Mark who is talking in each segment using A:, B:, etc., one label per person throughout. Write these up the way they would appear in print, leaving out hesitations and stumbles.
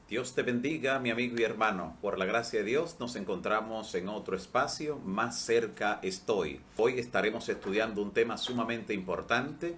A: Dios te bendiga, mi amigo y hermano. Por la gracia de Dios nos encontramos en otro espacio, Más cerca estoy. Hoy estaremos estudiando un tema sumamente importante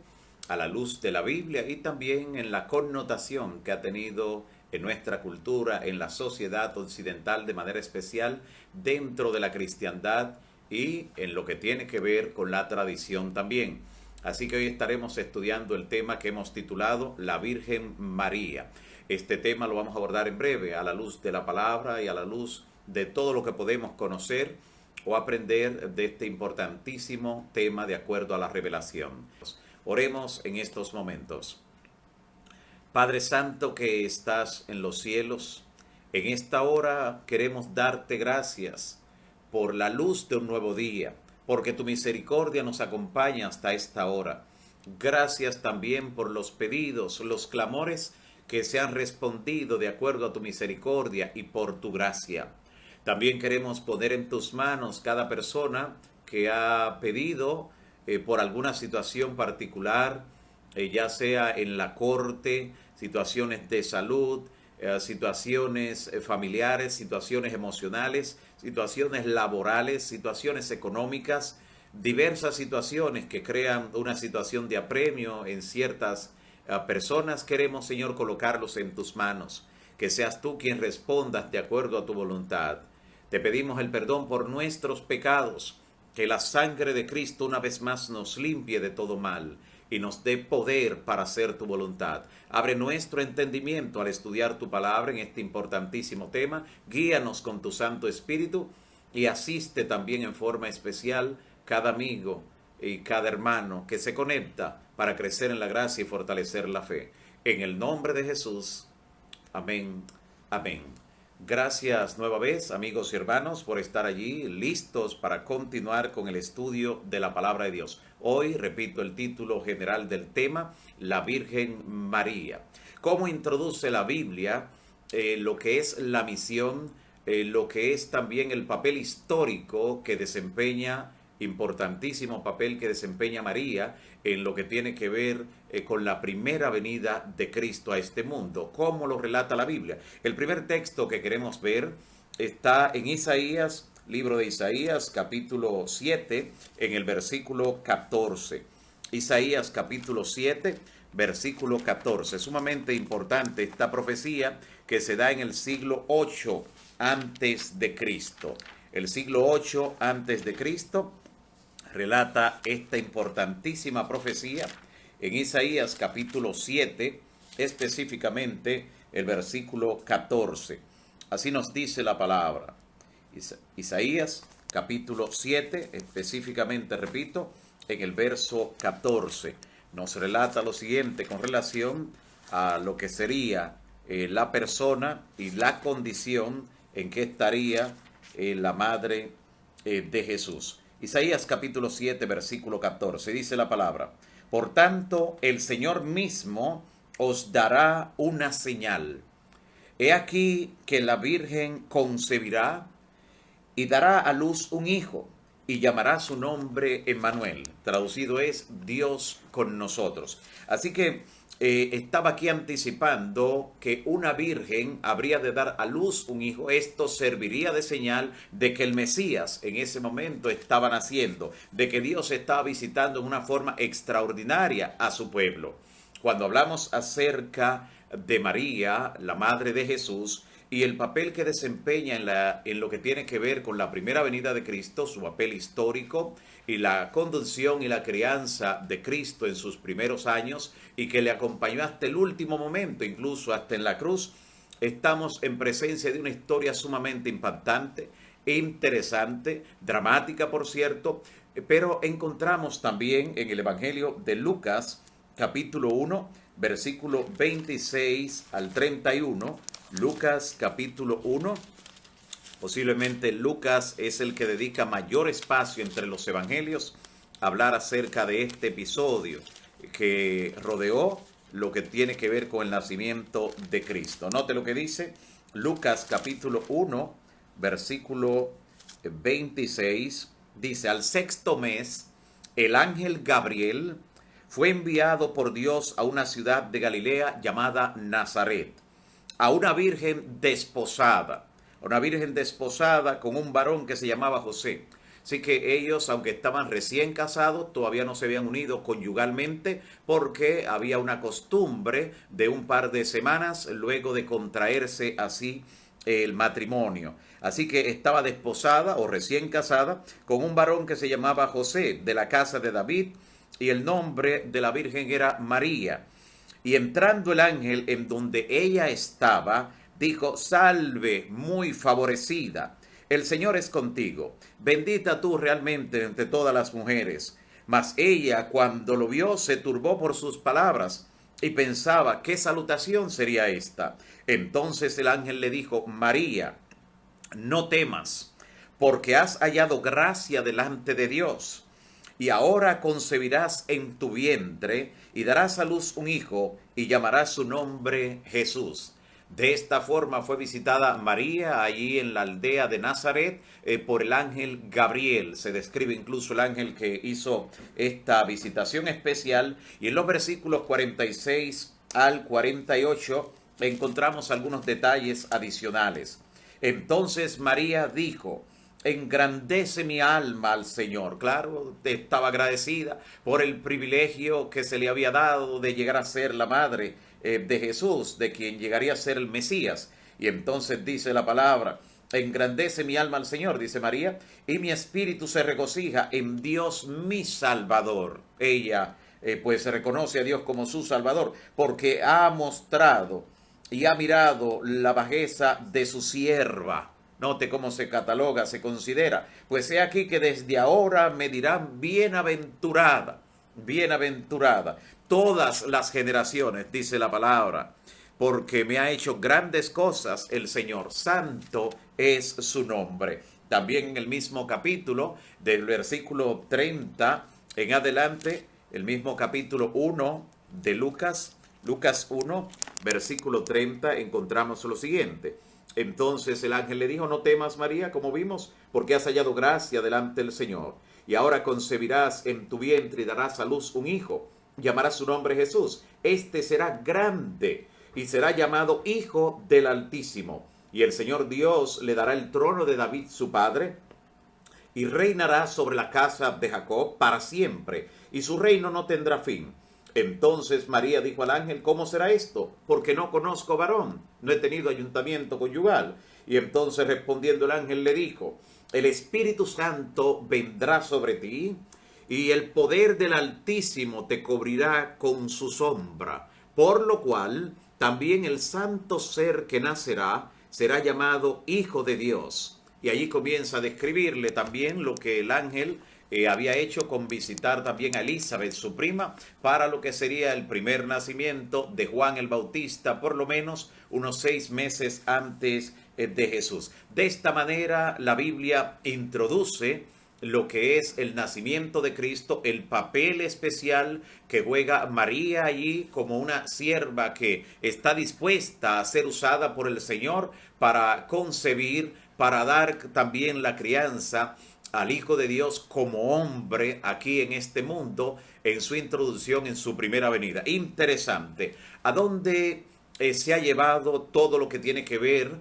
A: a la luz de la Biblia y también en la connotación que ha tenido en nuestra cultura, en la sociedad occidental de manera especial, dentro de la cristiandad y en lo que tiene que ver con la tradición también. Así que hoy estaremos estudiando el tema que hemos titulado La Virgen María. Este tema lo vamos a abordar en breve a la luz de la palabra y a la luz de todo lo que podemos conocer o aprender de este importantísimo tema de acuerdo a la revelación. Oremos en estos momentos. Padre Santo que estás en los cielos, en esta hora queremos darte gracias por la luz de un nuevo día, porque tu misericordia nos acompaña hasta esta hora. Gracias también por los pedidos, los clamores que se han respondido de acuerdo a tu misericordia y por tu gracia. También queremos poner en tus manos cada persona que ha pedido por alguna situación particular, ya sea en la corte, situaciones de salud, situaciones familiares, situaciones emocionales, situaciones laborales, situaciones económicas, diversas situaciones que crean una situación de apremio en ciertas personas. Queremos, Señor, colocarlos en tus manos, que seas tú quien respondas de acuerdo a tu voluntad. Te pedimos el perdón por nuestros pecados, que la sangre de Cristo una vez más nos limpie de todo mal y nos dé poder para hacer tu voluntad. Abre nuestro entendimiento al estudiar tu palabra en este importantísimo tema. Guíanos con tu Santo Espíritu y asiste también en forma especial cada amigo y cada hermano que se conecta para crecer en la gracia y fortalecer la fe. En el nombre de Jesús. Amén. Amén. Gracias nueva vez, amigos y hermanos, por estar allí listos para continuar con el estudio de la palabra de Dios. Hoy, repito el título general del tema, la Virgen María. ¿Cómo introduce la Biblia lo que es la misión, lo que es también el papel histórico que desempeña, importantísimo papel que desempeña María en lo que tiene que ver con la primera venida de Cristo a este mundo? ¿Cómo lo relata la Biblia? El primer texto que queremos ver está en Isaías, libro de Isaías, capítulo 7, en el versículo 14. Isaías capítulo 7, versículo 14. Sumamente importante esta profecía que se da en el siglo 8 antes de Cristo. El siglo 8 antes de Cristo relata esta importantísima profecía en Isaías capítulo 7, específicamente el versículo 14. Así nos dice la palabra. Isaías capítulo 7, específicamente, repito, en el verso 14, nos relata lo siguiente con relación a lo que sería la persona y la condición en que estaría la madre de Jesús. Isaías capítulo 7, versículo 14, dice la palabra: Por tanto, el Señor mismo os dará una señal. He aquí que la Virgen concebirá y dará a luz un hijo, y llamará su nombre Emmanuel. Traducido es Dios con nosotros. Así que estaba aquí anticipando que una virgen habría de dar a luz un hijo. Esto serviría de señal de que el Mesías en ese momento estaba naciendo, de que Dios estaba visitando en una forma extraordinaria a su pueblo. Cuando hablamos acerca de María, la madre de Jesús, y el papel que desempeña en lo que tiene que ver con la primera venida de Cristo, su papel histórico y la conducción y la crianza de Cristo en sus primeros años y que le acompañó hasta el último momento, incluso hasta en la cruz, estamos en presencia de una historia sumamente impactante, interesante, dramática por cierto, pero encontramos también en el Evangelio de Lucas, capítulo 1, versículo 26 al 31, Lucas capítulo 1, posiblemente Lucas es el que dedica mayor espacio entre los evangelios a hablar acerca de este episodio que rodeó lo que tiene que ver con el nacimiento de Cristo. Note lo que dice Lucas capítulo 1, versículo 26, dice: Al sexto mes, el ángel Gabriel fue enviado por Dios a una ciudad de Galilea llamada Nazaret, a una virgen desposada, con un varón que se llamaba José. Así que ellos, aunque estaban recién casados, todavía no se habían unido conyugalmente porque había una costumbre de un par de semanas luego de contraerse así el matrimonio. Así que estaba desposada o recién casada con un varón que se llamaba José, de la casa de David, y el nombre de la virgen era María. Y entrando el ángel en donde ella estaba, dijo: salve, muy favorecida, el Señor es contigo, bendita tú realmente entre todas las mujeres. Mas ella, cuando lo vio, se turbó por sus palabras y pensaba: ¿qué salutación sería esta? Entonces el ángel le dijo: María, no temas, porque has hallado gracia delante de Dios. Y ahora concebirás en tu vientre y darás a luz un hijo y llamarás su nombre Jesús. De esta forma fue visitada María allí en la aldea de Nazaret por el ángel Gabriel. Se describe incluso el ángel que hizo esta visitación especial. Y en los versículos 46 al 48 encontramos algunos detalles adicionales. Entonces María dijo: engrandece mi alma al Señor. Claro, estaba agradecida por el privilegio que se le había dado de llegar a ser la madre de Jesús, de quien llegaría a ser el Mesías. Y entonces dice la palabra: engrandece mi alma al Señor, dice María, y mi espíritu se regocija en Dios mi Salvador. Ella pues reconoce a Dios como su Salvador, porque ha mostrado y ha mirado la bajeza de su sierva. Note cómo se cataloga, se considera. Pues he aquí que desde ahora me dirán bienaventurada, bienaventurada. Todas las generaciones, dice la palabra, porque me ha hecho grandes cosas el Señor. Santo es su nombre. También en el mismo capítulo, del versículo 30 en adelante, el mismo capítulo 1 de Lucas 1, versículo 30, encontramos lo siguiente. Entonces el ángel le dijo: no temas, María, como vimos, porque has hallado gracia delante del Señor. Y ahora concebirás en tu vientre y darás a luz un hijo. Llamarás su nombre Jesús. Este será grande y será llamado Hijo del Altísimo. Y el Señor Dios le dará el trono de David su padre, y reinará sobre la casa de Jacob para siempre, y su reino no tendrá fin. Entonces María dijo al ángel: ¿cómo será esto? Porque no conozco varón, no he tenido ayuntamiento conyugal. Y entonces respondiendo el ángel le dijo: el Espíritu Santo vendrá sobre ti, y el poder del Altísimo te cubrirá con su sombra, por lo cual también el santo ser que nacerá será llamado Hijo de Dios. Y allí comienza a describirle también lo que el ángel había hecho con visitar también a Elizabeth, su prima, para lo que sería el primer nacimiento de Juan el Bautista, por lo menos unos 6 meses antes de Jesús. De esta manera la Biblia introduce lo que es el nacimiento de Cristo, el papel especial que juega María allí como una sierva que está dispuesta a ser usada por el Señor para concebir, para dar también la crianza al Hijo de Dios como hombre aquí en este mundo, en su introducción, en su primera venida. Interesante. ¿A dónde se ha llevado todo lo que tiene que ver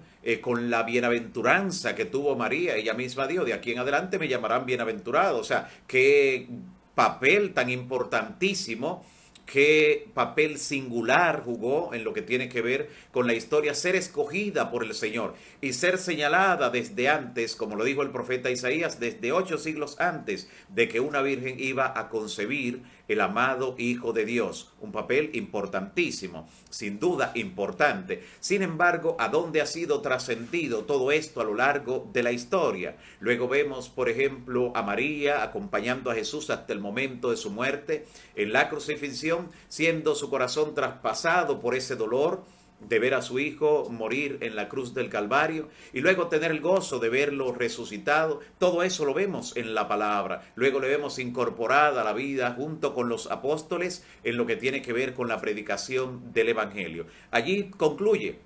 A: con la bienaventuranza que tuvo María? Ella misma dijo: de aquí en adelante me llamarán bienaventurado. O sea, qué papel tan importantísimo, qué papel singular jugó en lo que tiene que ver con la historia, ser escogida por el Señor y ser señalada desde antes, como lo dijo el profeta Isaías, desde 8 siglos antes de que una virgen iba a concebir el amado Hijo de Dios. Un papel importantísimo, sin duda importante. Sin embargo, ¿a dónde ha sido trascendido todo esto a lo largo de la historia? Luego vemos, por ejemplo, a María acompañando a Jesús hasta el momento de su muerte en la crucifixión, siendo su corazón traspasado por ese dolor de ver a su hijo morir en la cruz del Calvario y luego tener el gozo de verlo resucitado. Todo eso lo vemos en la palabra. Luego le vemos incorporada a la vida junto con los apóstoles en lo que tiene que ver con la predicación del Evangelio. Allí concluye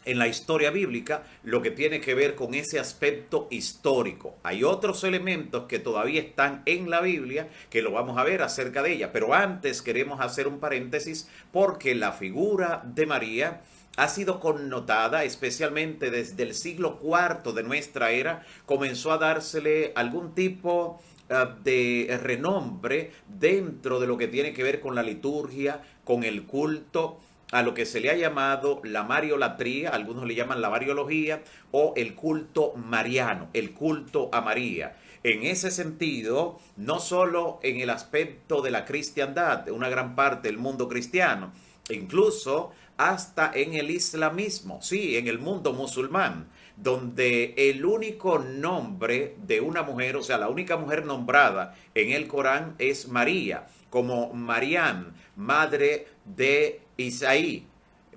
A: en la historia bíblica lo que tiene que ver con ese aspecto histórico. Hay otros elementos que todavía están en la Biblia que lo vamos a ver acerca de ella, pero antes queremos hacer un paréntesis porque la figura de María ha sido connotada, especialmente desde el siglo IV de nuestra era, comenzó a dársele algún tipo de renombre dentro de lo que tiene que ver con la liturgia, con el culto, a lo que se le ha llamado la mariolatría, algunos le llaman la mariología, o el culto mariano, el culto a María. En ese sentido, no solo en el aspecto de la cristiandad, de una gran parte del mundo cristiano, incluso hasta en el islamismo, sí, en el mundo musulmán, donde el único nombre de una mujer, o sea, la única mujer nombrada en el Corán es María, como Mariam, madre de Isaí,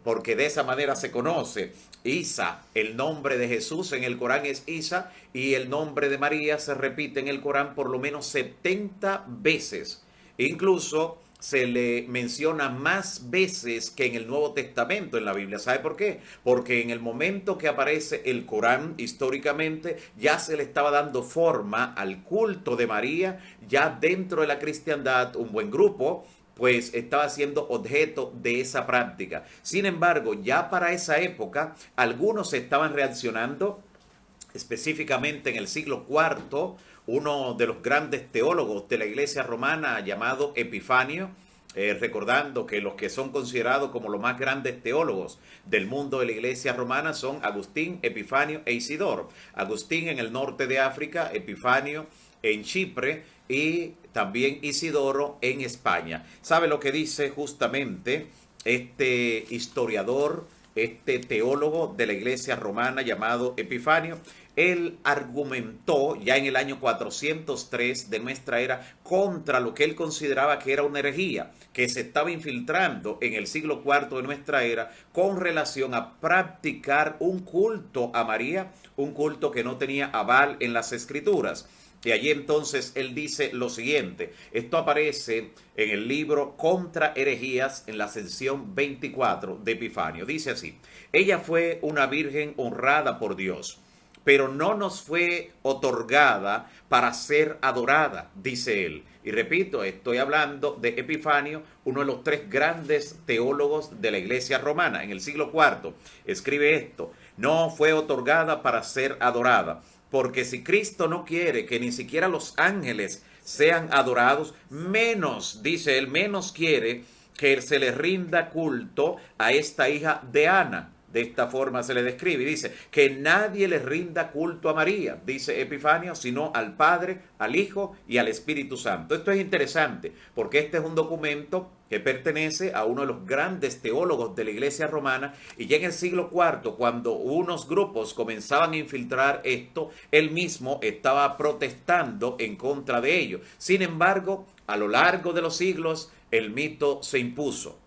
A: porque de esa manera se conoce. Isa, el nombre de Jesús en el Corán es Isa, y el nombre de María se repite en el Corán por lo menos 70 veces. Incluso se le menciona más veces que en el Nuevo Testamento en la Biblia. ¿Sabe por qué? Porque en el momento que aparece el Corán, históricamente, ya se le estaba dando forma al culto de María. Ya dentro de la cristiandad, un buen grupo pues estaba siendo objeto de esa práctica. Sin embargo, ya para esa época, algunos estaban reaccionando, específicamente en el siglo IV, uno de los grandes teólogos de la Iglesia romana llamado Epifanio, recordando que los que son considerados como los más grandes teólogos del mundo de la Iglesia romana son Agustín, Epifanio e Isidoro. Agustín en el norte de África, Epifanio en Chipre y también Isidoro en España. ¿Sabe lo que dice justamente este historiador, este teólogo de la Iglesia romana llamado Epifanio? Él argumentó ya en el año 403 de nuestra era contra lo que él consideraba que era una herejía que se estaba infiltrando en el siglo IV de nuestra era con relación a practicar un culto a María, un culto que no tenía aval en las Escrituras. Y allí entonces él dice lo siguiente, esto aparece en el libro Contra Herejías en la sección 24 de Epifanio. Dice así: ella fue una virgen honrada por Dios, pero no nos fue otorgada para ser adorada, dice él. Y repito, estoy hablando de Epifanio, uno de los tres grandes teólogos de la Iglesia romana en el siglo IV. Escribe esto: no fue otorgada para ser adorada. Porque si Cristo no quiere que ni siquiera los ángeles sean adorados, menos, dice él, menos quiere que se le rinda culto a esta hija de Ana. De esta forma se le describe y dice que nadie le rinda culto a María, dice Epifanio, sino al Padre, al Hijo y al Espíritu Santo. Esto es interesante porque este es un documento que pertenece a uno de los grandes teólogos de la Iglesia romana, y ya en el siglo IV, cuando unos grupos comenzaban a infiltrar esto, él mismo estaba protestando en contra de ello. Sin embargo, a lo largo de los siglos, el mito se impuso.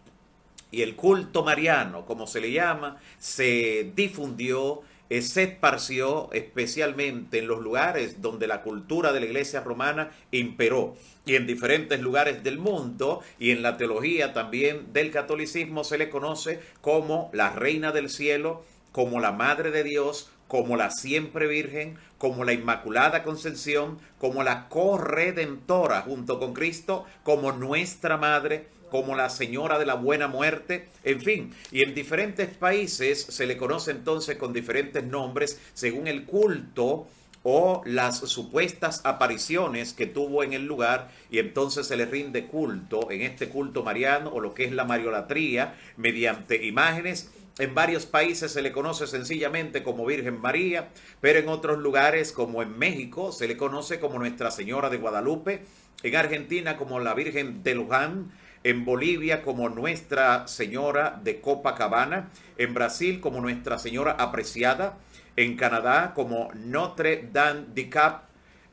A: Y el culto mariano, como se le llama, se difundió, se esparció especialmente en los lugares donde la cultura de la Iglesia romana imperó. Y en diferentes lugares del mundo y en la teología también del catolicismo se le conoce como la Reina del Cielo, como la Madre de Dios, como la Siempre Virgen, como la Inmaculada Concepción, como la Corredentora junto con Cristo, como nuestra Madre, como la Señora de la Buena Muerte, en fin. Y en diferentes países se le conoce entonces con diferentes nombres según el culto o las supuestas apariciones que tuvo en el lugar, y entonces se le rinde culto en este culto mariano o lo que es la mariolatría mediante imágenes. En varios países se le conoce sencillamente como Virgen María, pero en otros lugares como en México se le conoce como Nuestra Señora de Guadalupe, en Argentina como la Virgen de Luján, en Bolivia como Nuestra Señora de Copacabana, en Brasil como Nuestra Señora Apreciada, en Canadá como Notre Dame de Cap,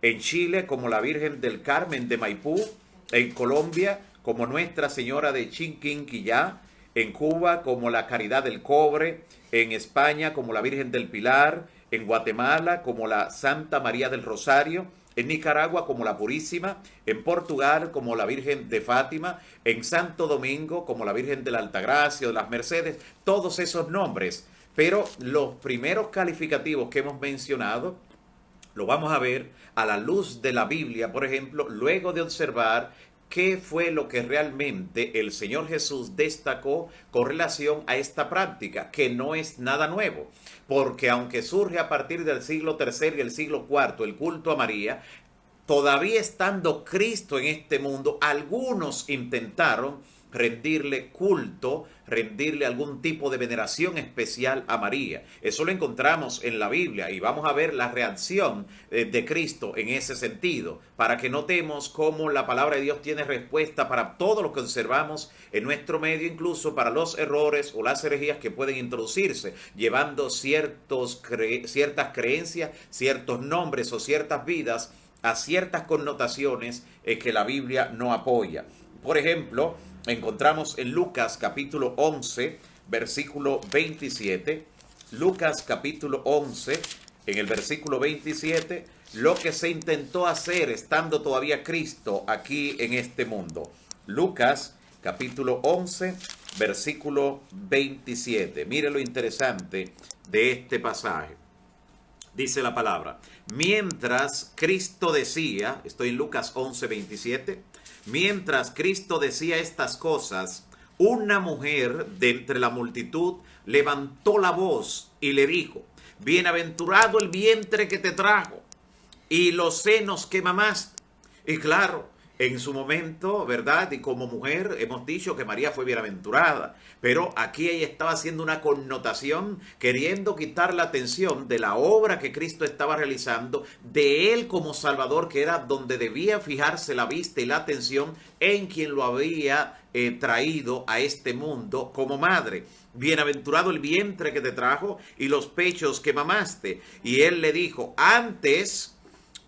A: en Chile como la Virgen del Carmen de Maipú, en Colombia como Nuestra Señora de Chinquinquillá, en Cuba como la Caridad del Cobre, en España como la Virgen del Pilar, en Guatemala como la Santa María del Rosario, en Nicaragua como la Purísima, en Portugal como la Virgen de Fátima, en Santo Domingo como la Virgen de la Altagracia o de las Mercedes, todos esos nombres. Pero los primeros calificativos que hemos mencionado lo vamos a ver a la luz de la Biblia, por ejemplo, luego de observar ¿qué fue lo que realmente el Señor Jesús destacó con relación a esta práctica? Que no es nada nuevo, porque aunque surge a partir del siglo III y el siglo IV el culto a María, todavía estando Cristo en este mundo, algunos intentaron rendirle culto, rendirle algún tipo de veneración especial a María. Eso lo encontramos en la Biblia y vamos a ver la reacción de Cristo en ese sentido, para que notemos cómo la palabra de Dios tiene respuesta para todo lo que observamos en nuestro medio, incluso para los errores o las herejías que pueden introducirse, llevando ciertas creencias, ciertos nombres o ciertas vidas a ciertas connotaciones que la Biblia no apoya. Por ejemplo, encontramos en Lucas capítulo 11, versículo 27. Lucas capítulo 11, en el versículo 27, lo que se intentó hacer estando todavía Cristo aquí en este mundo. Lucas capítulo 11, versículo 27. Mire lo interesante de este pasaje. Dice la palabra: mientras Cristo decía, estoy en Lucas 11, 27, mientras Cristo decía estas cosas, una mujer de entre la multitud levantó la voz y le dijo: bienaventurado el vientre que te trajo y los senos que mamaste. Y claro, en su momento, ¿verdad? Y como mujer hemos dicho que María fue bienaventurada, pero aquí ella estaba haciendo una connotación, queriendo quitar la atención de la obra que Cristo estaba realizando, de Él como Salvador, que era donde debía fijarse la vista y la atención en quien lo había traído a este mundo como madre. Bienaventurado el vientre que te trajo y los pechos que mamaste. Y Él le dijo: antes,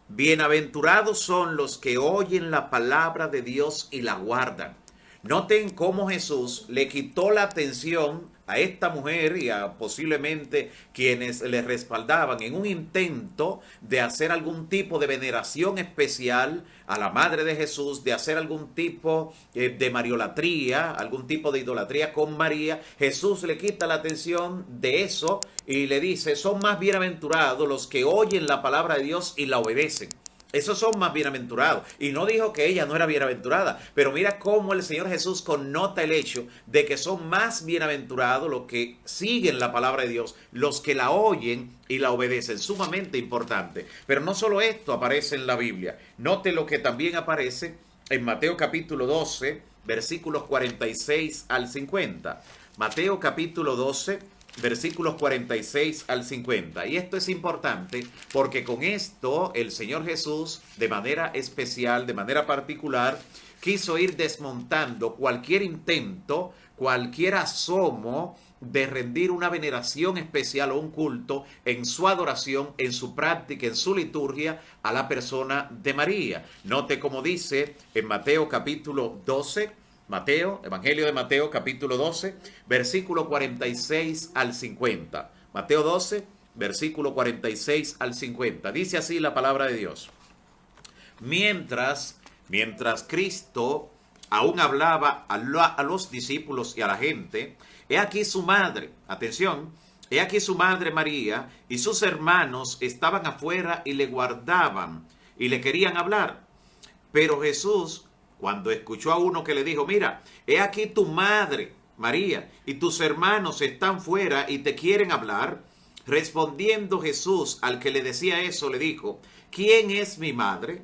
A: bienaventurados son los que oyen la palabra de Dios y la guardan. Noten cómo Jesús le quitó la atención a esta mujer y a posiblemente quienes le respaldaban en un intento de hacer algún tipo de veneración especial a la madre de Jesús, de hacer algún tipo de mariolatría, algún tipo de idolatría con María. Jesús le quita la atención de eso y le dice: son más bienaventurados los que oyen la palabra de Dios y la obedecen. Esos son más bienaventurados. Y no dijo que ella no era bienaventurada, pero mira cómo el Señor Jesús connota el hecho de que son más bienaventurados los que siguen la palabra de Dios, los que la oyen y la obedecen. Sumamente importante. Pero no solo esto aparece en la Biblia. Note lo que también aparece en Mateo capítulo 12, versículos 46 al 50. Mateo capítulo 12, versículos 46 al 50. Y esto es importante porque con esto el Señor Jesús, de manera especial, de manera particular, quiso ir desmontando cualquier intento, cualquier asomo de rendir una veneración especial o un culto en su adoración, en su práctica, en su liturgia a la persona de María. Note cómo dice en Mateo capítulo 12, Mateo, Evangelio de Mateo, capítulo 12, versículo 46 al 50. Mateo 12, versículo 46 al 50. Dice así la palabra de Dios: Mientras Cristo aún hablaba a los discípulos y a la gente, he aquí su madre, atención, he aquí su madre María y sus hermanos estaban afuera y le guardaban y le querían hablar. Pero Jesús, cuando escuchó a uno que le dijo: mira, he aquí tu madre, María, y tus hermanos están fuera y te quieren hablar, respondiendo Jesús al que le decía eso, le dijo: ¿quién es mi madre?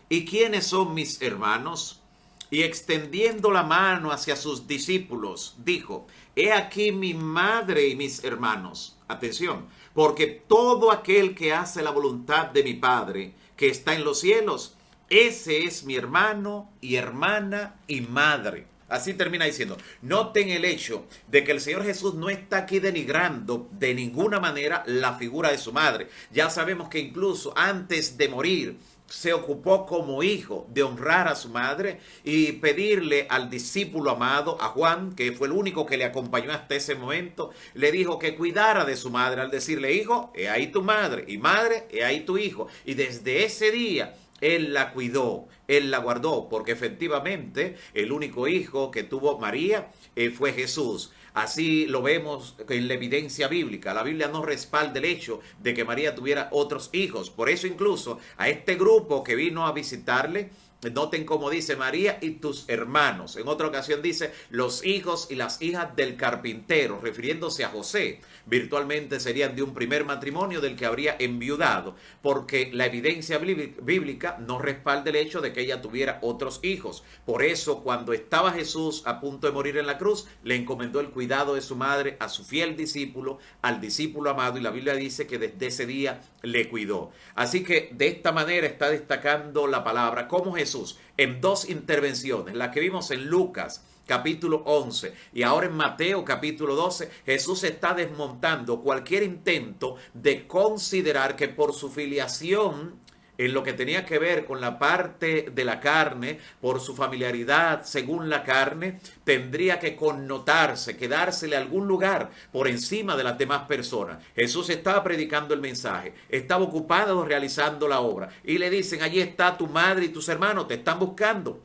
A: ¿Y quiénes son mis hermanos? Y extendiendo la mano hacia sus discípulos, dijo: he aquí mi madre y mis hermanos. Atención, porque todo aquel que hace la voluntad de mi Padre, que está en los cielos, ese es mi hermano y hermana y madre. Así termina diciendo. Noten el hecho de que el Señor Jesús no está aquí denigrando de ninguna manera la figura de su madre. Ya sabemos que incluso antes de morir se ocupó como hijo de honrar a su madre y pedirle al discípulo amado, a Juan, que fue el único que le acompañó hasta ese momento, le dijo que cuidara de su madre al decirle: hijo, he ahí tu madre, y madre, he ahí tu hijo. Y desde ese día Él la cuidó, Él la guardó, porque efectivamente el único hijo que tuvo María fue Jesús. Así lo vemos en la evidencia bíblica. La Biblia no respalda el hecho de que María tuviera otros hijos. Por eso incluso a este grupo que vino a visitarle, Noten cómo dice María y tus hermanos. En otra ocasión dice los hijos y las hijas del carpintero, refiriéndose a José. Virtualmente serían de un primer matrimonio del que habría enviudado, porque la evidencia bíblica no respalda el hecho de que ella tuviera otros hijos. Por eso, cuando estaba Jesús a punto de morir en la cruz, le encomendó el cuidado de su madre a su fiel discípulo, al discípulo amado, y la Biblia dice que desde ese día le cuidó. Así que de esta manera está destacando la palabra cómo Jesús en dos intervenciones, la que vimos en Lucas capítulo 11 y ahora en Mateo capítulo 12, Jesús está desmontando cualquier intento de considerar que por su filiación en lo que tenía que ver con la parte de la carne, por su familiaridad según la carne, tendría que connotarse, quedársele algún lugar por encima de las demás personas. Jesús estaba predicando el mensaje, estaba ocupado realizando la obra y le dicen, allí está tu madre y tus hermanos, te están buscando.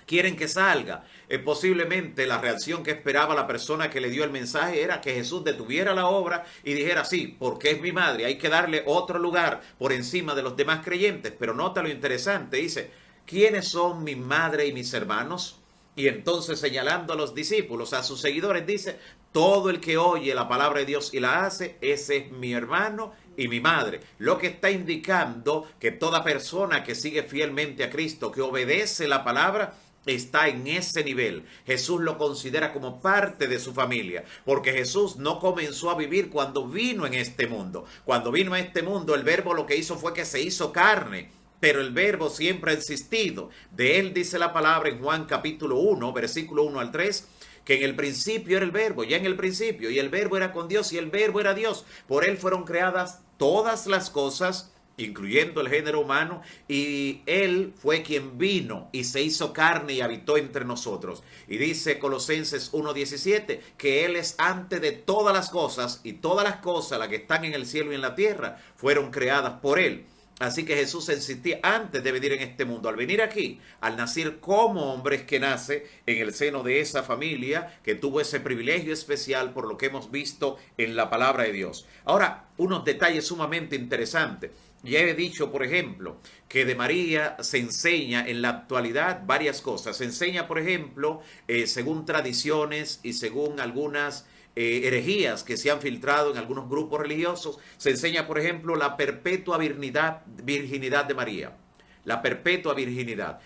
A: Quieren que salga. Posiblemente la reacción que esperaba la persona que le dio el mensaje era que Jesús detuviera la obra y dijera, sí, porque es mi madre, hay que darle otro lugar por encima de los demás creyentes. Pero nota lo interesante, dice, ¿quiénes son mi madre y mis hermanos? Y entonces señalando a los discípulos, a sus seguidores, dice, todo el que oye la palabra de Dios y la hace, ese es mi hermano y mi madre. Lo que está indicando que toda persona que sigue fielmente a Cristo, que obedece la palabra, está en ese nivel. Jesús lo considera como parte de su familia, porque Jesús no comenzó a vivir cuando vino en este mundo. Cuando vino a este mundo, el Verbo lo que hizo fue que se hizo carne, pero el Verbo siempre ha existido. De él dice la palabra en Juan capítulo 1, versículo 1 al 3, que en el principio era el Verbo, ya en el principio, y el Verbo era con Dios, y el Verbo era Dios. Por él fueron creadas todas las cosas, incluyendo el género humano, y él fue quien vino y se hizo carne y habitó entre nosotros. Y dice Colosenses 1:17 que él es antes de todas las cosas, y todas las cosas, las que están en el cielo y en la tierra, fueron creadas por él. Así que Jesús existía antes de venir en este mundo. Al venir aquí, al nacer como hombre, es que nace en el seno de esa familia que tuvo ese privilegio especial por lo que hemos visto en la palabra de Dios. Ahora, unos detalles sumamente interesantes. Ya he dicho, por ejemplo, que de María se enseña en la actualidad varias cosas. Se enseña, por ejemplo, según tradiciones y según algunas herejías que se han filtrado en algunos grupos religiosos, se enseña, por ejemplo, la perpetua virginidad de María. La perpetua virginidad.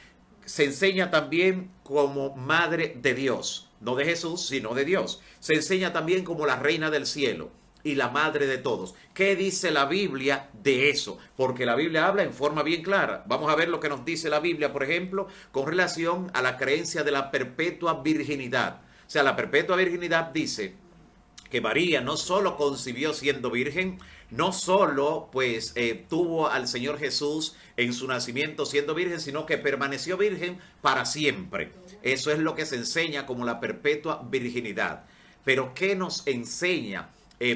A: Se enseña también como madre de Dios, no de Jesús, sino de Dios. Se enseña también como la reina del cielo y la madre de todos. ¿Qué dice la Biblia de eso? Porque la Biblia habla en forma bien clara. Vamos a ver lo que nos dice la Biblia, por ejemplo, con relación a la creencia de la perpetua virginidad. O sea, la perpetua virginidad dice que María no solo concibió siendo virgen, no solo pues tuvo al Señor Jesús en su nacimiento siendo virgen, sino que permaneció virgen para siempre. Eso es lo que se enseña como la perpetua virginidad. Pero ¿qué nos enseña?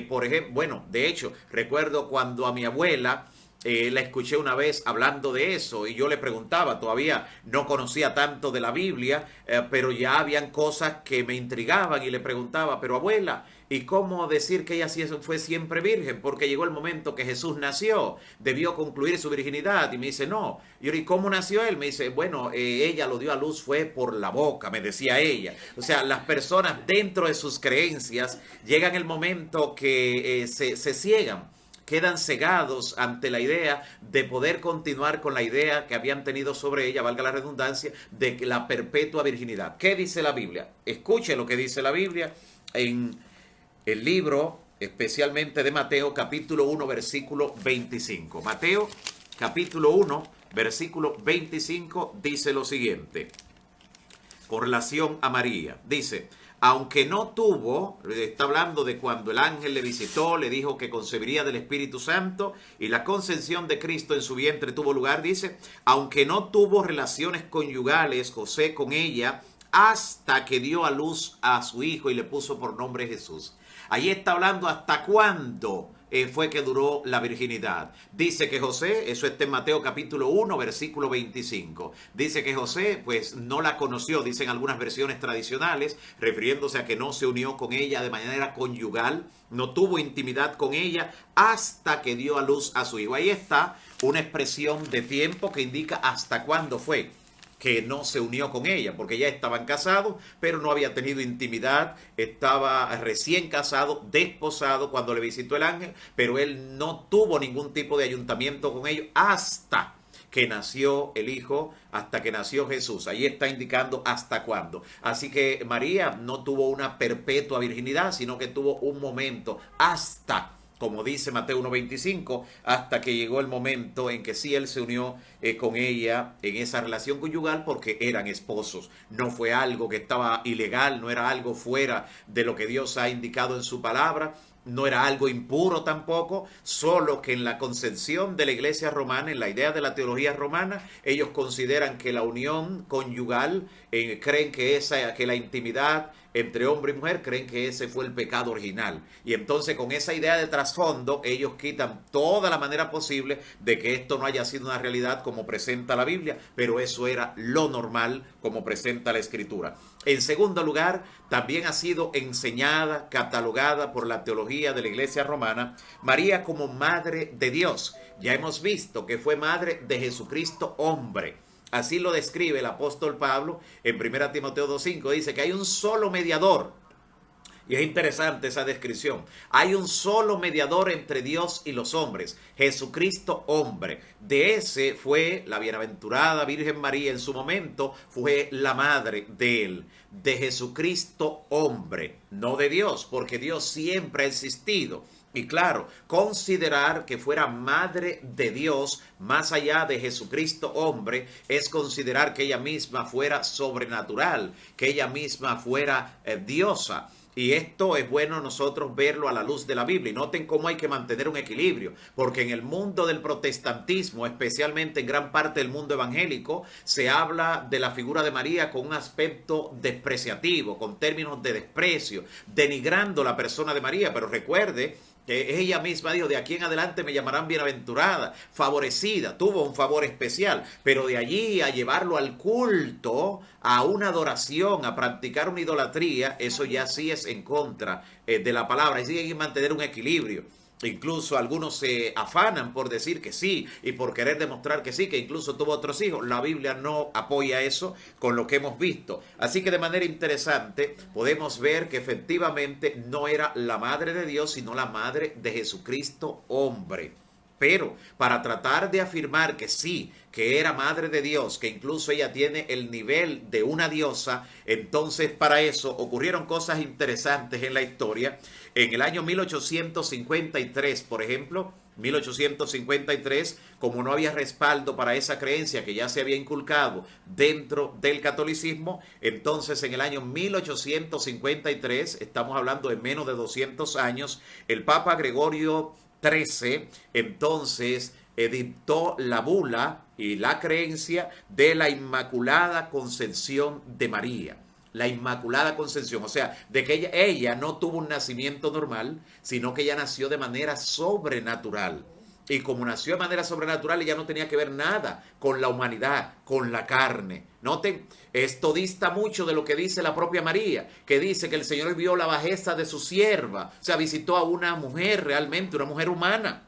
A: Por ejemplo, bueno, de hecho, recuerdo cuando a mi abuela la escuché una vez hablando de eso y yo le preguntaba, todavía no conocía tanto de la Biblia, pero ya habían cosas que me intrigaban y le preguntaba, pero abuela, ¿y cómo decir que ella fue siempre virgen? Porque llegó el momento que Jesús nació, debió concluir su virginidad. Y me dice, no. Y yo, ¿y cómo nació él? Me dice, bueno, ella lo dio a luz, fue por la boca, me decía ella. O sea, las personas dentro de sus creencias llegan el momento que se ciegan, quedan cegados ante la idea de poder continuar con la idea que habían tenido sobre ella, valga la redundancia, de la perpetua virginidad. ¿Qué dice la Biblia? Escuche lo que dice la Biblia en el libro, especialmente de Mateo, capítulo 1, versículo 25. Mateo, capítulo 1, versículo 25, dice lo siguiente, con relación a María. Dice, aunque no tuvo, está hablando de cuando el ángel le visitó, le dijo que concebiría del Espíritu Santo y la concepción de Cristo en su vientre tuvo lugar, dice, aunque no tuvo relaciones conyugales José con ella, hasta que dio a luz a su hijo y le puso por nombre Jesús. Ahí está hablando hasta cuándo fue que duró la virginidad. Dice que José, eso está en Mateo capítulo 1, versículo 25. Dice que José pues no la conoció, dicen algunas versiones tradicionales, refiriéndose a que no se unió con ella de manera conyugal, no tuvo intimidad con ella hasta que dio a luz a su hijo. Ahí está una expresión de tiempo que indica hasta cuándo fue. que no se unió con ella, porque ya estaban casados, pero no había tenido intimidad, estaba recién casado, desposado cuando le visitó el ángel, pero él no tuvo ningún tipo de ayuntamiento con ellos hasta que nació el Hijo, hasta que nació Jesús. Ahí está indicando hasta cuándo. Así que María no tuvo una perpetua virginidad, sino que tuvo un momento hasta, como dice Mateo 1.25, hasta que llegó el momento en que sí él se unió con ella en esa relación conyugal porque eran esposos. No fue algo que estaba ilegal, no era algo fuera de lo que Dios ha indicado en su palabra. No era algo impuro tampoco, solo que en la concepción de la iglesia romana, en la idea de la teología romana, ellos consideran que la unión conyugal, creen que la intimidad entre hombre y mujer, creen que ese fue el pecado original. Y entonces con esa idea de trasfondo, ellos quitan toda la manera posible de que esto no haya sido una realidad como presenta la Biblia, pero eso era lo normal como presenta la Escritura. En segundo lugar, también ha sido enseñada, catalogada por la teología de la Iglesia romana, María como Madre de Dios. Ya hemos visto que fue Madre de Jesucristo hombre. Así lo describe el apóstol Pablo en 1 Timoteo 2.5. Dice que hay un solo mediador. Y es interesante esa descripción. Hay un solo mediador entre Dios y los hombres, Jesucristo hombre. De ese fue la bienaventurada Virgen María en su momento, fue la madre de él, de Jesucristo hombre, no de Dios, porque Dios siempre ha existido. Y claro, considerar que fuera madre de Dios, más allá de Jesucristo hombre, es considerar que ella misma fuera sobrenatural, que ella misma fuera diosa. Y esto es bueno nosotros verlo a la luz de la Biblia. Y noten cómo hay que mantener un equilibrio, porque en el mundo del protestantismo, especialmente en gran parte del mundo evangélico, se habla de la figura de María con un aspecto despreciativo, con términos de desprecio, denigrando la persona de María. Pero recuerde que ella misma dijo, de aquí en adelante me llamarán bienaventurada, favorecida, tuvo un favor especial, pero de allí a llevarlo al culto, a una adoración, a practicar una idolatría, eso ya sí es en contra de la palabra, y sí hay que mantener un equilibrio. Incluso algunos se afanan por decir que sí y por querer demostrar que sí, que incluso tuvo otros hijos. La Biblia no apoya eso con lo que hemos visto. Así que de manera interesante podemos ver que efectivamente no era la madre de Dios, sino la madre de Jesucristo hombre. Pero para tratar de afirmar que sí, que era madre de Dios, que incluso ella tiene el nivel de una diosa, entonces para eso ocurrieron cosas interesantes en la historia. En el año 1853, por ejemplo, 1853, como no había respaldo para esa creencia que ya se había inculcado dentro del catolicismo, entonces en el año 1853, estamos hablando de menos de 200 años, el Papa Gregorio XIII entonces edictó la bula y la creencia de la Inmaculada Concepción de María. La Inmaculada Concepción, o sea, de que ella no tuvo un nacimiento normal, sino que ella nació de manera sobrenatural. Y como nació de manera sobrenatural, ella no tenía que ver nada con la humanidad, con la carne. Noten, esto dista mucho de lo que dice la propia María, que dice que el Señor vio la bajeza de su sierva. O sea, visitó a una mujer realmente, una mujer humana.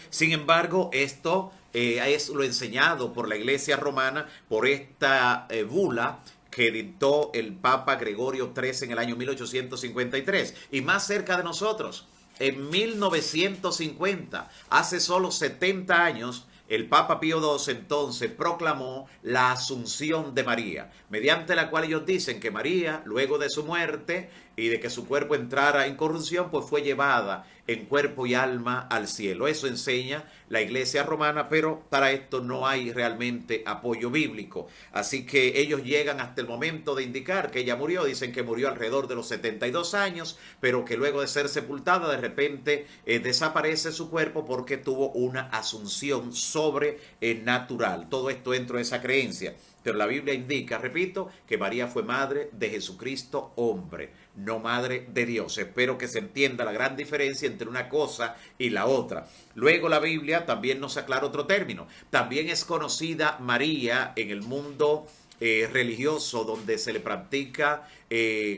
A: Sin embargo, esto es lo enseñado por la Iglesia romana, por esta bula que dictó el Papa Gregorio XIII en el año 1853. Y más cerca de nosotros, en 1950, hace solo 70 años, el Papa Pío II entonces proclamó la Asunción de María, mediante la cual ellos dicen que María, luego de su muerte y de que su cuerpo entrara en corrupción, pues fue llevada en cuerpo y alma al cielo. Eso enseña la Iglesia romana, pero para esto no hay realmente apoyo bíblico. Así que ellos llegan hasta el momento de indicar que ella murió. Dicen que murió alrededor de los 72 años, pero que luego de ser sepultada, de repente desaparece su cuerpo porque tuvo una asunción sobrenatural. Todo esto dentro de esa creencia. Pero la Biblia indica, repito, que María fue madre de Jesucristo hombre, no madre de Dios. Espero que se entienda la gran diferencia entre una cosa y la otra. Luego la Biblia también nos aclara otro término. También es conocida María en el mundo religioso, donde se le practica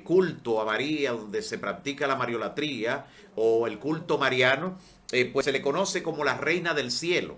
A: culto a María, donde se practica la mariolatría o el culto mariano, pues se le conoce como la reina del cielo.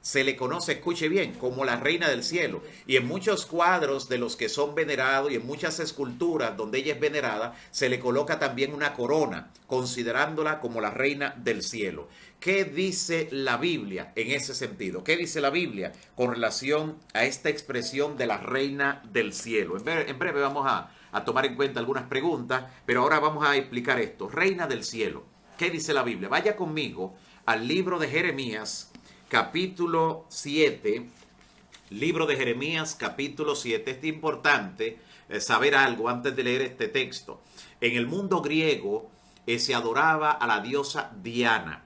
A: se le conoce, escuche bien, como la reina del cielo. Y en muchos cuadros de los que son venerados y en muchas esculturas donde ella es venerada, se le coloca también una corona, considerándola como la reina del cielo. ¿Qué dice la Biblia en ese sentido? ¿Qué dice la Biblia con relación a esta expresión de la reina del cielo? En breve vamos a tomar en cuenta algunas preguntas, pero ahora vamos a explicar esto. Reina del cielo. ¿Qué dice la Biblia? Vaya conmigo al libro de Jeremías, capítulo 7. Libro de Jeremías, capítulo 7. Es importante saber algo antes de leer este texto. En el mundo griego se adoraba a la diosa Diana.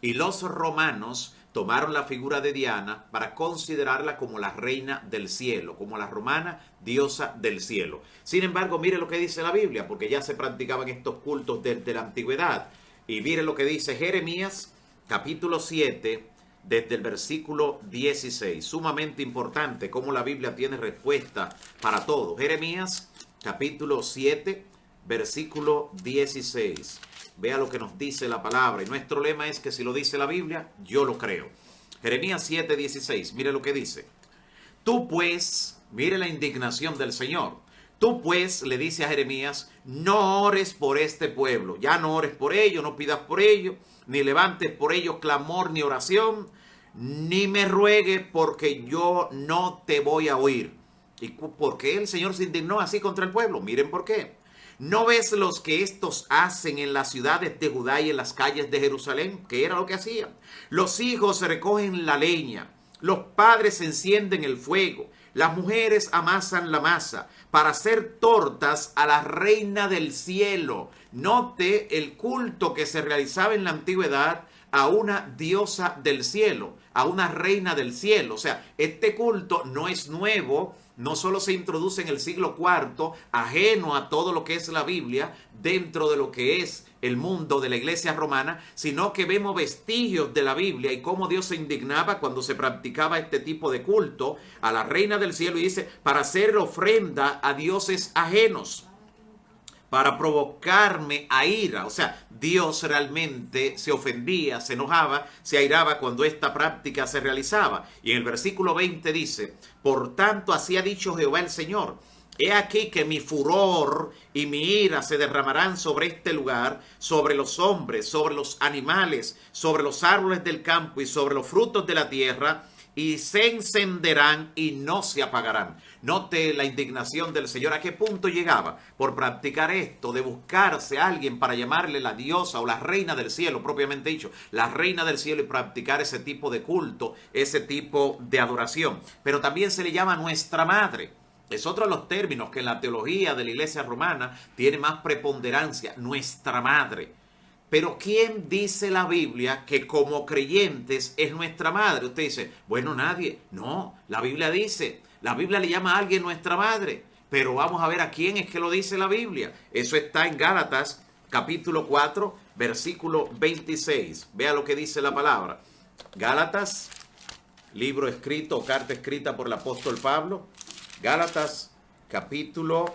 A: Y los romanos tomaron la figura de Diana para considerarla como la reina del cielo, como la romana diosa del cielo. Sin embargo, mire lo que dice la Biblia, porque ya se practicaban estos cultos desde la antigüedad. Y mire lo que dice Jeremías, capítulo 7, desde el versículo 16. Sumamente importante cómo la Biblia tiene respuesta para todo. Jeremías, capítulo 7, versículo 16. Vea lo que nos dice la palabra. Y nuestro lema es que si lo dice la Biblia, yo lo creo. Jeremías 7:16. Mire lo que dice. Tú pues, mire la indignación del Señor. Tú pues, le dice a Jeremías, no ores por este pueblo. Ya no ores por ellos, no pidas por ellos, ni levantes por ellos clamor ni oración, ni me ruegues porque yo no te voy a oír. ¿Y por qué el Señor se indignó así contra el pueblo? Miren por qué. ¿No ves los que estos hacen en las ciudades de Judá y en las calles de Jerusalén? ¿Qué era lo que hacían? Los hijos recogen la leña, los padres encienden el fuego, las mujeres amasan la masa para hacer tortas a la reina del cielo. Note el culto que se realizaba en la antigüedad a una diosa del cielo, a una reina del cielo. O sea, este culto no es nuevo. No solo se introduce en el siglo IV, ajeno a todo lo que es la Biblia, dentro de lo que es el mundo de la iglesia romana, sino que vemos vestigios de la Biblia y cómo Dios se indignaba cuando se practicaba este tipo de culto a la reina del cielo, y dice, para hacer ofrenda a dioses ajenos, para provocarme a ira. O sea, Dios realmente se ofendía, se enojaba, se airaba cuando esta práctica se realizaba. Y en el versículo 20 dice, por tanto así ha dicho Jehová el Señor, he aquí que mi furor y mi ira se derramarán sobre este lugar, sobre los hombres, sobre los animales, sobre los árboles del campo y sobre los frutos de la tierra, y se encenderán y no se apagarán. Note la indignación del Señor. ¿A qué punto llegaba? Por practicar esto, de buscarse a alguien para llamarle la diosa o la reina del cielo, propiamente dicho, la reina del cielo, y practicar ese tipo de culto, ese tipo de adoración. Pero también se le llama nuestra madre. Es otro de los términos que en la teología de la iglesia romana tiene más preponderancia, nuestra madre. Pero ¿quién dice la Biblia que como creyentes es nuestra madre? Usted dice, bueno, nadie. No, la Biblia dice, la Biblia le llama a alguien nuestra madre. Pero vamos a ver a quién es que lo dice la Biblia. Eso está en Gálatas, capítulo 4, versículo 26. Vea lo que dice la palabra. Gálatas, libro escrito o carta escrita por el apóstol Pablo. Gálatas, capítulo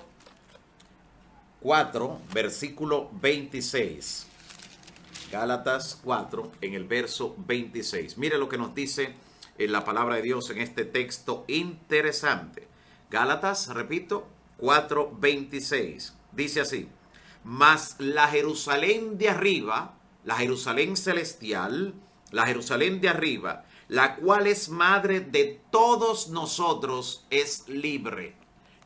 A: 4, versículo 26. Gálatas 4, en el verso 26. Mire lo que nos dice en la palabra de Dios en este texto interesante. Gálatas, repito, 4, 26. Dice así, mas la Jerusalén de arriba, la Jerusalén celestial, la Jerusalén de arriba, la cual es madre de todos nosotros, es libre.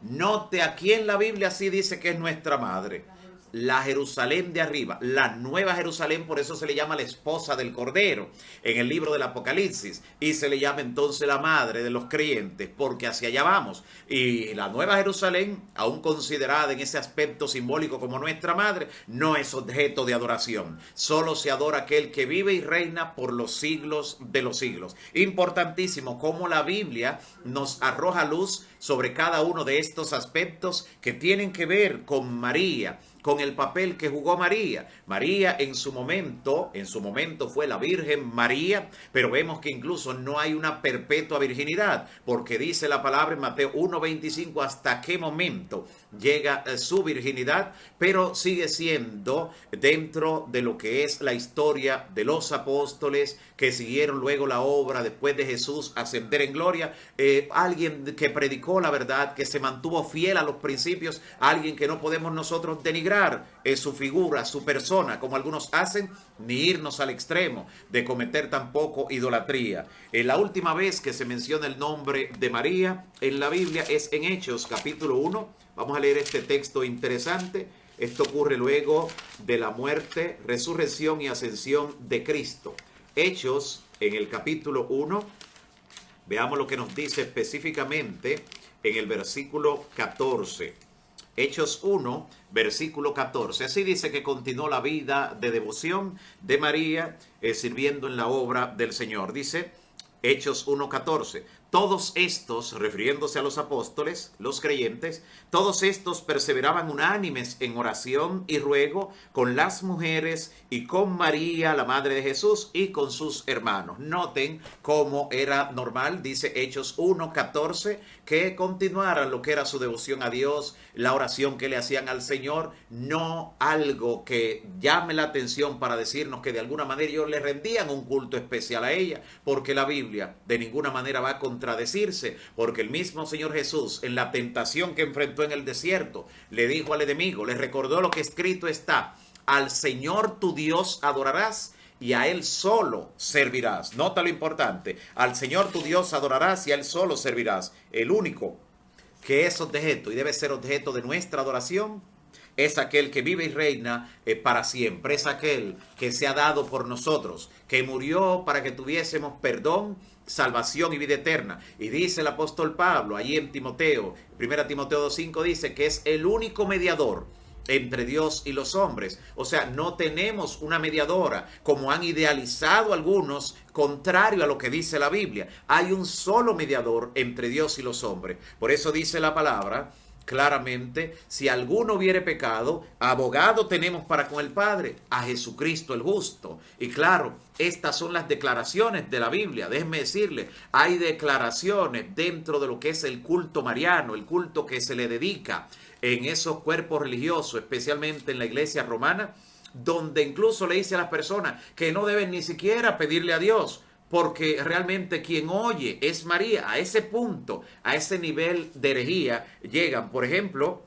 A: Note, aquí en la Biblia sí dice que es nuestra madre. La Jerusalén de arriba, la nueva Jerusalén, por eso se le llama la esposa del Cordero en el libro del Apocalipsis, y se le llama entonces la madre de los creyentes, porque hacia allá vamos. Y la nueva Jerusalén, aún considerada en ese aspecto simbólico como nuestra madre, no es objeto de adoración. Solo se adora aquel que vive y reina por los siglos de los siglos. Importantísimo cómo la Biblia nos arroja luz sobre cada uno de estos aspectos que tienen que ver con María, con el papel que jugó María. María en su momento fue la Virgen María, pero vemos que incluso no hay una perpetua virginidad, porque dice la palabra en Mateo 1:25 hasta qué momento llega su virginidad, pero sigue siendo dentro de lo que es la historia de los apóstoles que siguieron luego la obra después de Jesús ascender en gloria, alguien que predicó la verdad, que se mantuvo fiel a los principios, alguien que no podemos nosotros denigrar su figura, su persona, como algunos hacen, ni irnos al extremo de cometer tampoco idolatría. La última vez que se menciona el nombre de María en la Biblia es en Hechos capítulo 1. Vamos a leer este texto interesante. Esto ocurre luego de la muerte, resurrección y ascensión de Cristo. Hechos en el capítulo 1. Veamos lo que nos dice específicamente en el versículo 14. Hechos 1, versículo 14. Así dice que continuó la vida de devoción de María, sirviendo en la obra del Señor. Dice Hechos 1:14. Todos estos, refiriéndose a los apóstoles, los creyentes, todos estos perseveraban unánimes en oración y ruego con las mujeres y con María, la madre de Jesús, y con sus hermanos. Noten cómo era normal, dice Hechos 1:14, que continuaran lo que era su devoción a Dios, la oración que le hacían al Señor, no algo que llame la atención para decirnos que de alguna manera ellos le rendían un culto especial a ella, porque la Biblia de ninguna manera va a contradecirse, porque el mismo Señor Jesús en la tentación que enfrentó en el desierto le dijo al enemigo, le recordó lo que escrito está: al Señor tu Dios adorarás y a Él solo servirás. Nota lo importante: al Señor tu Dios adorarás y a Él solo servirás. El único que es objeto y debe ser objeto de nuestra adoración es aquel que vive y reina para siempre, es aquel que se ha dado por nosotros, que murió para que tuviésemos perdón, salvación y vida eterna. Y dice el apóstol Pablo allí en Timoteo, 1 Timoteo 2:5, dice que es el único mediador entre Dios y los hombres. O sea, no tenemos una mediadora, como han idealizado algunos, contrario a lo que dice la Biblia. Hay un solo mediador entre Dios y los hombres. Por eso dice la palabra claramente: si alguno hubiere pecado, abogado tenemos para con el Padre, a Jesucristo el justo. Y claro, estas son las declaraciones de la Biblia. Déjenme decirle, hay declaraciones dentro de lo que es el culto mariano, el culto que se le dedica en esos cuerpos religiosos, especialmente en la iglesia romana, donde incluso le dice a las personas que no deben ni siquiera pedirle a Dios, porque realmente quien oye es María. A ese punto, a ese nivel de herejía llegan. Por ejemplo,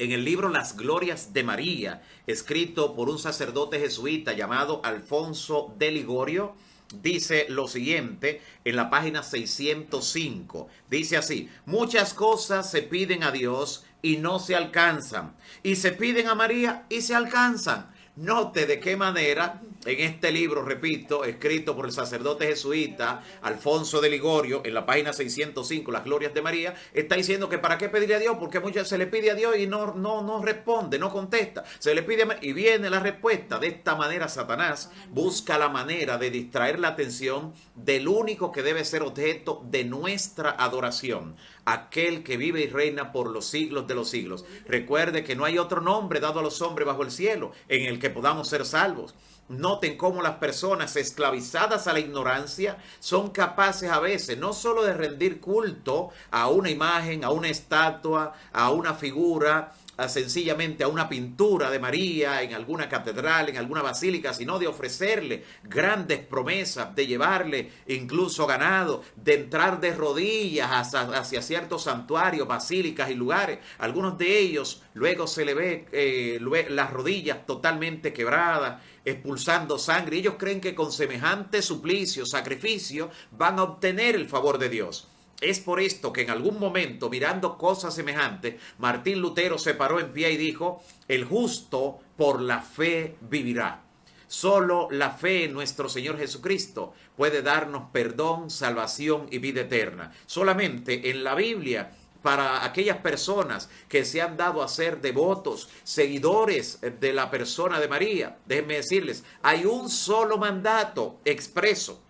A: en el libro Las Glorias de María, escrito por un sacerdote jesuita llamado Alfonso de Ligorio, dice lo siguiente en la página 605. Dice así: muchas cosas se piden a Dios y no se alcanzan, y se piden a María y se alcanzan. Note de qué manera en este libro, repito, escrito por el sacerdote jesuita Alfonso de Ligorio, en la página 605, Las Glorias de María, está diciendo que para qué pedirle a Dios, porque muchas se le pide a Dios y no responde, no contesta. Se le pide y viene la respuesta. De esta manera Satanás busca la manera de distraer la atención del único que debe ser objeto de nuestra adoración, aquel que vive y reina por los siglos de los siglos. Recuerde que no hay otro nombre dado a los hombres bajo el cielo en el que podamos ser salvos. Noten cómo las personas esclavizadas a la ignorancia son capaces a veces no solo de rendir culto a una imagen, a una estatua, a una figura, sencillamente a una pintura de María en alguna catedral, en alguna basílica, sino de ofrecerle grandes promesas, de llevarle incluso ganado, de entrar de rodillas hacia ciertos santuarios, basílicas y lugares. Algunos de ellos luego se le ve las rodillas totalmente quebradas, expulsando sangre. Ellos creen que con semejante suplicio, sacrificio, van a obtener el favor de Dios. Es por esto que en algún momento, mirando cosas semejantes, Martín Lutero se paró en pie y dijo: el justo por la fe vivirá. Solo la fe en nuestro Señor Jesucristo puede darnos perdón, salvación y vida eterna. Solamente en la Biblia, para aquellas personas que se han dado a ser devotos, seguidores de la persona de María, déjenme decirles, hay un solo mandato expreso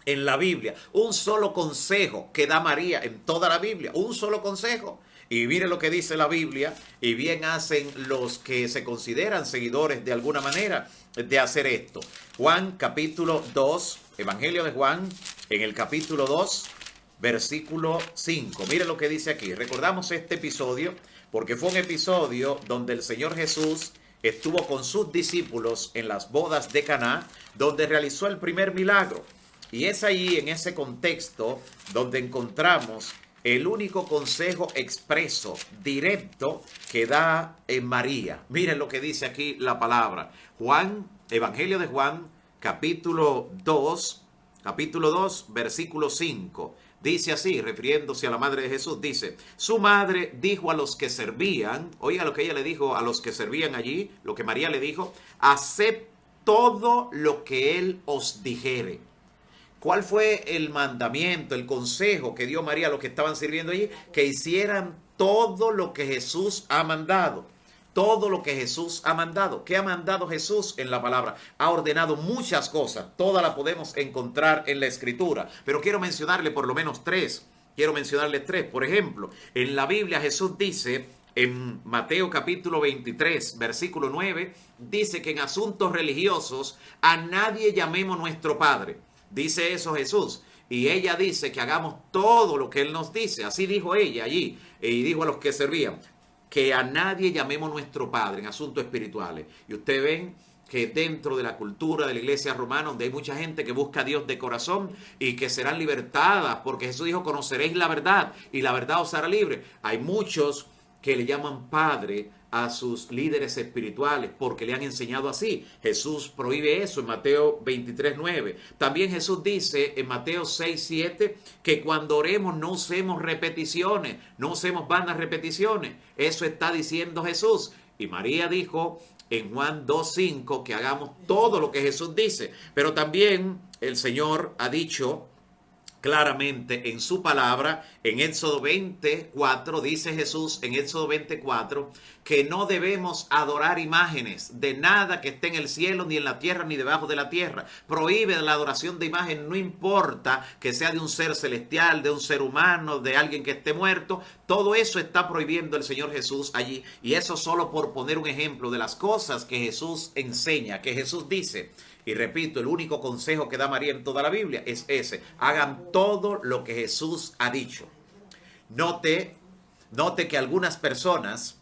A: en la Biblia, un solo consejo que da María en toda la Biblia, un solo consejo. Y mire lo que dice la Biblia, y bien hacen los que se consideran seguidores de alguna manera de hacer esto. Juan capítulo 2, Evangelio de Juan, en el capítulo 2, versículo 5. Mire lo que dice aquí. Recordamos este episodio porque fue un episodio donde el Señor Jesús estuvo con sus discípulos en las bodas de Caná, donde realizó el primer milagro. Y es ahí, en ese contexto, donde encontramos el único consejo expreso, directo, que da en María. Miren lo que dice aquí la palabra. Juan, Evangelio de Juan, capítulo 2, versículo 5. Dice así, refiriéndose a la madre de Jesús, dice, su madre dijo a los que servían, oiga lo que ella le dijo a los que servían allí, lo que María le dijo, haced todo lo que él os dijere. ¿Cuál fue el mandamiento, el consejo que dio María a los que estaban sirviendo allí? Que hicieran todo lo que Jesús ha mandado. Todo lo que Jesús ha mandado. ¿Qué ha mandado Jesús en la palabra? Ha ordenado muchas cosas. Todas las podemos encontrar en la Escritura. Pero quiero mencionarle por lo menos tres. Quiero mencionarles tres. Por ejemplo, en la Biblia Jesús dice, en Mateo capítulo 23, versículo 9, dice que en asuntos religiosos a nadie llamemos nuestro Padre. Dice eso Jesús. Y ella dice que hagamos todo lo que Él nos dice. Así dijo ella allí. Y dijo a los que servían, que a nadie llamemos nuestro Padre en asuntos espirituales. Y ustedes ven que dentro de la cultura de la iglesia romana, donde hay mucha gente que busca a Dios de corazón y que serán libertadas, porque Jesús dijo, conoceréis la verdad y la verdad os hará libre. Hay muchos que le llaman Padre a sus líderes espirituales porque le han enseñado así. Jesús prohíbe eso en Mateo 23:9. También Jesús dice en Mateo 6:7 que cuando oremos no usemos repeticiones, no usemos vanas repeticiones. Eso está diciendo Jesús. Y María dijo en Juan 2:5 que hagamos todo lo que Jesús dice. Pero también el Señor ha dicho claramente en su palabra, en Éxodo 24, dice Jesús en Éxodo 24, que no debemos adorar imágenes de nada que esté en el cielo, ni en la tierra, ni debajo de la tierra. Prohíbe la adoración de imagen, no importa que sea de un ser celestial, de un ser humano, de alguien que esté muerto. Todo eso está prohibiendo el Señor Jesús allí. Y eso solo por poner un ejemplo de las cosas que Jesús enseña, que Jesús dice. Y repito, el único consejo que da María en toda la Biblia es ese. Hagan todo lo que Jesús ha dicho. Note que algunas personas,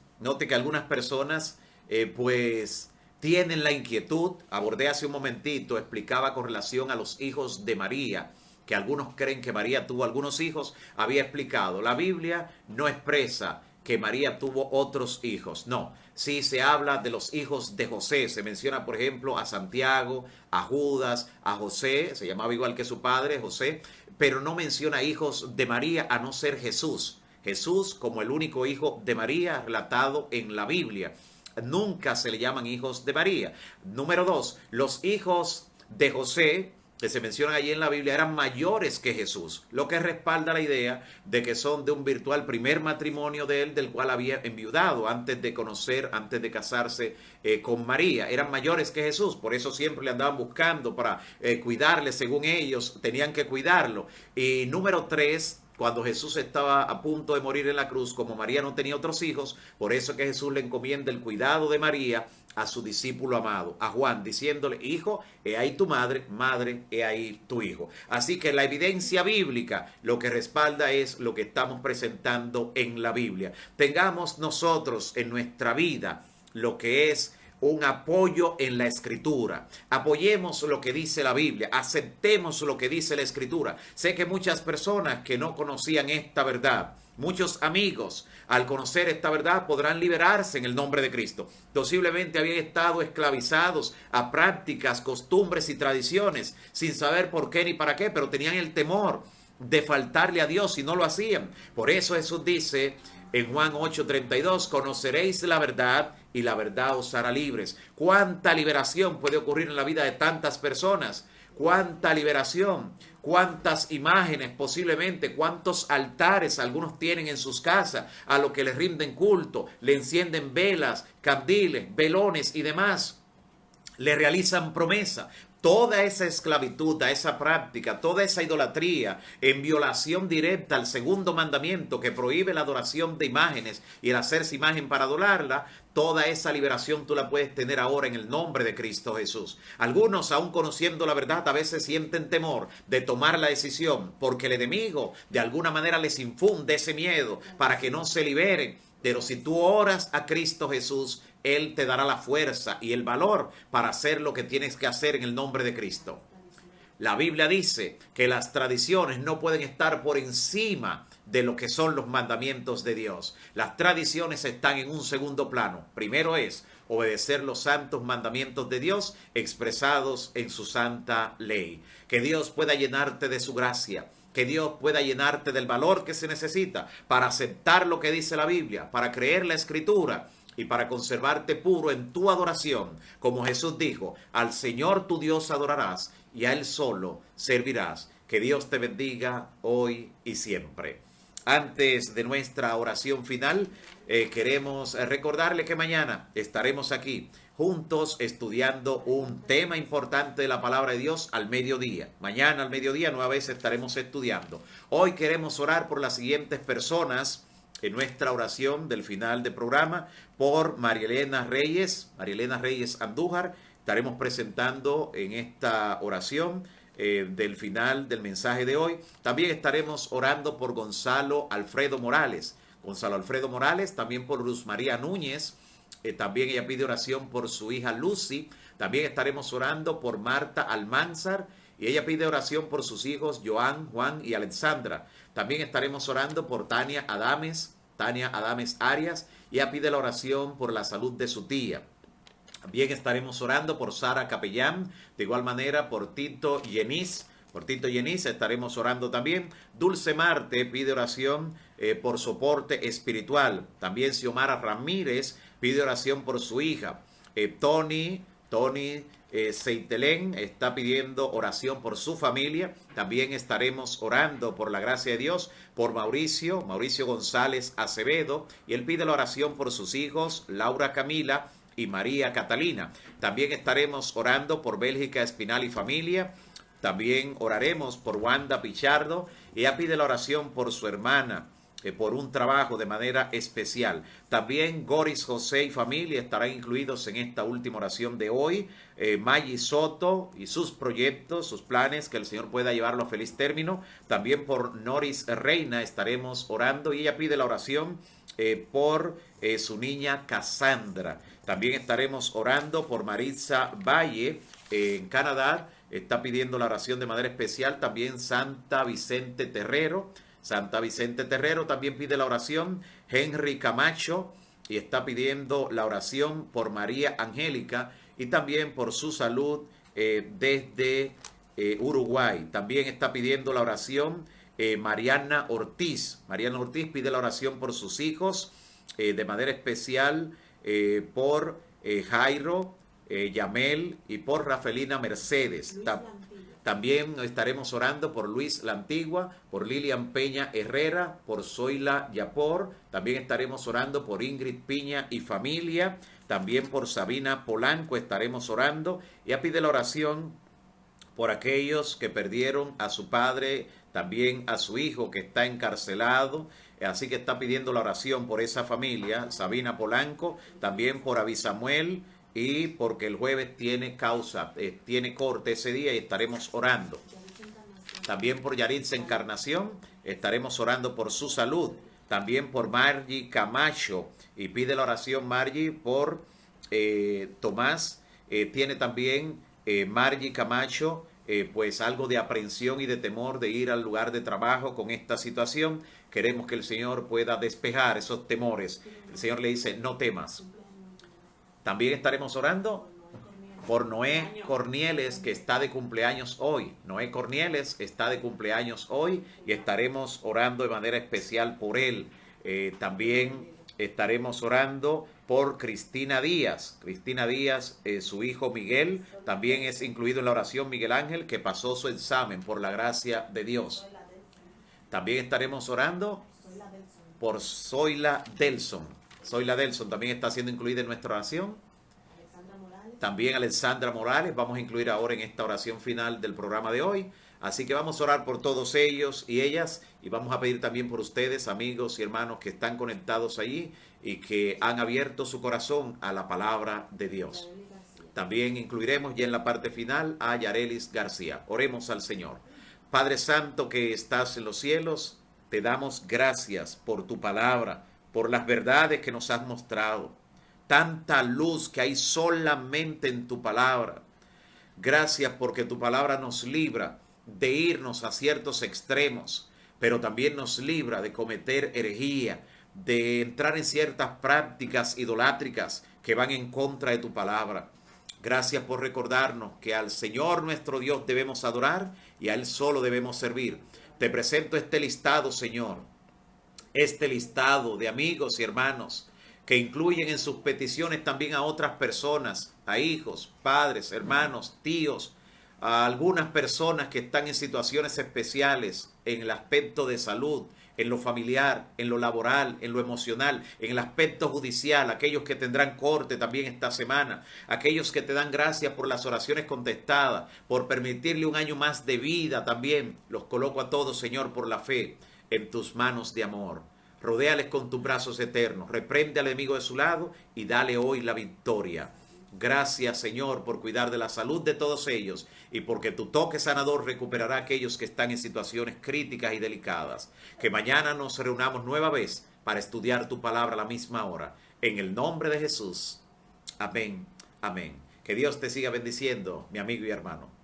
A: pues tienen la inquietud. Abordé hace un momentito, explicaba con relación a los hijos de María, que algunos creen que María tuvo algunos hijos. Había explicado, la Biblia no expresa que María tuvo otros hijos. No, sí se habla de los hijos de José. Se menciona, por ejemplo, a Santiago, a Judas, a José. Se llamaba igual que su padre, José. Pero no menciona hijos de María a no ser Jesús. Jesús como el único hijo de María relatado en la Biblia. Nunca se le llaman hijos de María. Número 2, los hijos de José que se mencionan allí en la Biblia eran mayores que Jesús, lo que respalda la idea de que son de un virtual primer matrimonio de él, del cual había enviudado antes de casarse con María. Eran mayores que Jesús, por eso siempre le andaban buscando para cuidarle, según ellos tenían que cuidarlo. Y número 3, cuando Jesús estaba a punto de morir en la cruz, como María no tenía otros hijos, por eso es que Jesús le encomienda el cuidado de María a su discípulo amado, a Juan, diciéndole, hijo, he ahí tu madre, madre, he ahí tu hijo. Así que la evidencia bíblica lo que respalda es lo que estamos presentando en la Biblia. Tengamos nosotros en nuestra vida lo que es un apoyo en la Escritura. Apoyemos lo que dice la Biblia, aceptemos lo que dice la Escritura. Sé que muchas personas que no conocían esta verdad, muchos amigos, al conocer esta verdad podrán liberarse en el nombre de Cristo. Posiblemente habían estado esclavizados a prácticas, costumbres y tradiciones sin saber por qué ni para qué, pero tenían el temor de faltarle a Dios y no lo hacían. Por eso Jesús dice en Juan 8:32, conoceréis la verdad y la verdad os hará libres. ¿Cuánta liberación puede ocurrir en la vida de tantas personas? ¿Cuánta liberación? ¿Cuántas imágenes posiblemente? ¿Cuántos altares algunos tienen en sus casas a lo que les rinden culto? Le encienden velas, candiles, velones y demás. Le realizan promesa. toda esa esclavitud, a esa práctica, toda esa idolatría en violación directa al segundo mandamiento que prohíbe la adoración de imágenes y el hacerse imagen para adorarla, toda esa liberación tú la puedes tener ahora en el nombre de Cristo Jesús. Algunos, aún conociendo la verdad, a veces sienten temor de tomar la decisión porque el enemigo de alguna manera les infunde ese miedo para que no se liberen. Pero si tú oras a Cristo Jesús, Él te dará la fuerza y el valor para hacer lo que tienes que hacer en el nombre de Cristo. La Biblia dice que las tradiciones no pueden estar por encima de lo que son los mandamientos de Dios. Las tradiciones están en un segundo plano. Primero es obedecer los santos mandamientos de Dios expresados en su santa ley. Que Dios pueda llenarte de su gracia. Que Dios pueda llenarte del valor que se necesita para aceptar lo que dice la Biblia, para creer la Escritura y para conservarte puro en tu adoración. Como Jesús dijo, al Señor tu Dios adorarás y a Él solo servirás. Que Dios te bendiga hoy y siempre. Antes de nuestra oración final, queremos recordarle que mañana estaremos aquí juntos estudiando un tema importante de la palabra de Dios al mediodía. Mañana al mediodía nueva vez estaremos estudiando. Hoy queremos orar por las siguientes personas en nuestra oración del final del programa. Por María Elena Reyes Andújar. Estaremos presentando en esta oración del final del mensaje de hoy. También estaremos orando por Gonzalo Alfredo Morales, también por Luz María Núñez. También ella pide oración por su hija Lucy. También estaremos orando por Marta Almanzar y ella pide oración por sus hijos Joan, Juan y Alexandra. También estaremos orando por Tania Adames Arias, y ella pide la oración por la salud de su tía. También estaremos orando por Sara Capellán, de igual manera por Tito Yenis estaremos orando también. Dulce Marte pide oración por soporte espiritual. También Xiomara Ramírez pide oración por su hija. Tony Seitelén está pidiendo oración por su familia. También estaremos orando por la gracia de Dios por Mauricio González Acevedo, y él pide la oración por sus hijos Laura Camila y María Catalina. También estaremos orando por Bélgica Espinal y familia. También oraremos por Wanda Pichardo. Ella pide la oración por su hermana, por un trabajo de manera especial. También Goris José y familia estarán incluidos en esta última oración de hoy. Maggie Soto y sus proyectos, sus planes, que el Señor pueda llevarlo a feliz término. También por Noris Reina estaremos orando, y ella pide la oración por su niña Cassandra. También estaremos orando por Maritza Valle en Canadá. Está pidiendo la oración de manera especial. También Santa Vicente Terrero también pide la oración. Henry Camacho, y está pidiendo la oración por María Angélica y también por su salud desde Uruguay. También está pidiendo la oración Mariana Ortiz pide la oración por sus hijos, de manera especial por Jairo, Yamel y por Rafelina Mercedes. También estaremos orando por Luis La Antigua, por Lilian Peña Herrera, por Zoila Yapor. También estaremos orando por Ingrid Piña y familia. También por Sabina Polanco estaremos orando. Ella pide la oración por aquellos que perdieron a su padre, también a su hijo que está encarcelado. Así que está pidiendo la oración por esa familia, Sabina Polanco. También por Abisamuel, y porque el jueves tiene tiene corte ese día, y estaremos orando. También por Yaritza Encarnación estaremos orando por su salud. También por Margie Camacho, y pide la oración Margie por Tomás. Tiene también Margie Camacho pues algo de aprensión y de temor de ir al lugar de trabajo con esta situación. Queremos que el Señor pueda despejar esos temores. El Señor le dice, no temas. También estaremos orando por Noé Cornieles, que está de cumpleaños hoy. Noé Cornieles está de cumpleaños hoy y estaremos orando de manera especial por él. También estaremos orando por Cristina Díaz. Cristina Díaz, su hijo Miguel, también es incluido en la oración Miguel Ángel, que pasó su examen por la gracia de Dios. También estaremos orando por Zoila Delson. Zoila Delson también está siendo incluida en nuestra oración. también Alexandra Morales, vamos a incluir ahora en esta oración final del programa de hoy. Así que vamos a orar por todos ellos y ellas y vamos a pedir también por ustedes, amigos y hermanos que están conectados allí y que han abierto su corazón a la palabra de Dios. También incluiremos ya en la parte final a Yarelis García. Oremos al Señor. Padre Santo que estás en los cielos, te damos gracias por tu palabra, por las verdades que nos has mostrado. Tanta luz que hay solamente en tu palabra. Gracias porque tu palabra nos libra de irnos a ciertos extremos, pero también nos libra de cometer herejía, de entrar en ciertas prácticas idolátricas que van en contra de tu palabra. Gracias por recordarnos que al Señor nuestro Dios debemos adorar y a Él solo debemos servir. Te presento este listado, Señor, este listado de amigos y hermanos que incluyen en sus peticiones también a otras personas, a hijos, padres, hermanos, tíos, a algunas personas que están en situaciones especiales en el aspecto de salud, en lo familiar, en lo laboral, en lo emocional, en el aspecto judicial, aquellos que tendrán corte también esta semana, aquellos que te dan gracias por las oraciones contestadas, por permitirle un año más de vida también. Los coloco a todos, Señor, por la fe en tus manos de amor. Rodéales con tus brazos eternos, reprende al enemigo de su lado y dale hoy la victoria. Gracias, Señor, por cuidar de la salud de todos ellos y porque tu toque sanador recuperará a aquellos que están en situaciones críticas y delicadas. Que mañana nos reunamos nueva vez para estudiar tu palabra a la misma hora. En el nombre de Jesús. Amén. Amén. Que Dios te siga bendiciendo, mi amigo y hermano.